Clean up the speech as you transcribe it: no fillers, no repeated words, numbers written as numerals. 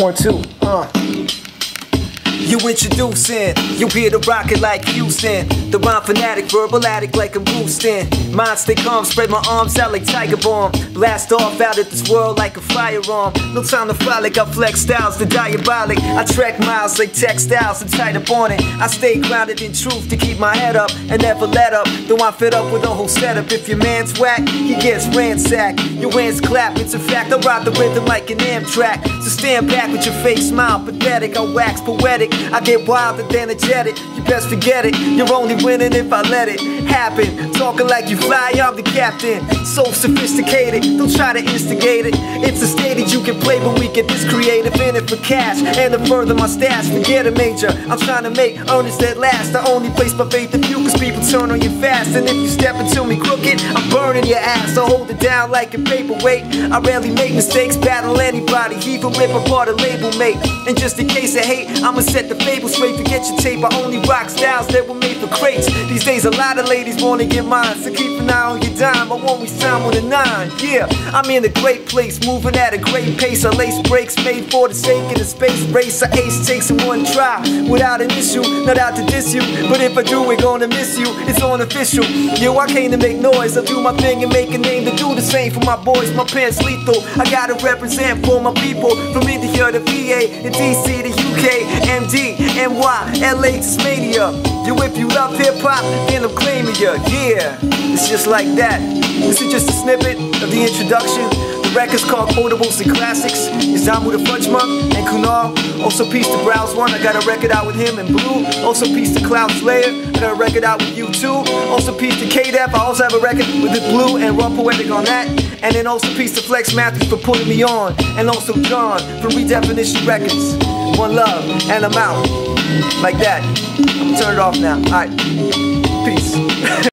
1, 2, You introducing, you hear the rocket like Houston. The rhyme fanatic, verbal addict like I'm boosting. Mind stay calm, spread my arms out like Tiger Bomb. Blast off out of this world like a firearm. No time to frolic, I flex styles, the diabolic. I track miles like textiles and tight up on it. I stay grounded in truth to keep my head up and never let up. Though I'm fed up with the whole setup. If your man's whack, he gets ransacked. Your hands clap, it's a fact. I ride the rhythm like an Amtrak. So stand back with your fake smile, pathetic. I wax poetic. I get wild and energetic. You best forget it. You're only winning if I let it happen. Talking like you fly, I'm the captain. So sophisticated, don't try to instigate it. It's a stage you can play, but we get this creative in it for cash. And to further my stats, forget a major. I'm trying to make earnings that last. I only place my faith in you, cause people turn on you fast. And if you step into me crooked, I'm burning your ass. I hold it down like a paperweight. I rarely make mistakes, battle anybody, even rip apart a label mate. And just in case of hate, I'ma set the fable straight. Forget your tape, I only rock styles that were made for crates. These days a lot of ladies wanna get mine, so keep an eye on your dime. I won't waste time with a 9. Yeah, I'm in a great place, moving at a great pace. I lace breaks made for the sake of the space race. I ace takes in one try, without an issue. Not out to diss you, but if I do, we're gonna miss you. It's unofficial. Yo, I came to make noise. I do my thing and make a name to do the same for my boys. My pants lethal. I gotta represent for my people, from India to VA, and DC to UK, MD, NY, LA, Tasmania. Yo, if you love hip-hop, then I'm claiming ya. Yeah, it's just like that. This is just a snippet of the introduction. The record's called Quotables and Classics. It's Zamu the Fudge Monk and Kunal. Also peace to Browse One, I got a record out with him and Blue. Also peace to Cloud Slayer, I got a record out with you too. Also peace to K-Def, I also have a record with Blue and Raw Poetic on that. And then also peace to Flex Matthews for putting me on. And also John from Redefinition Records. One love, and I'm out. Like that. I'm gonna turn it off now. Alright. Peace.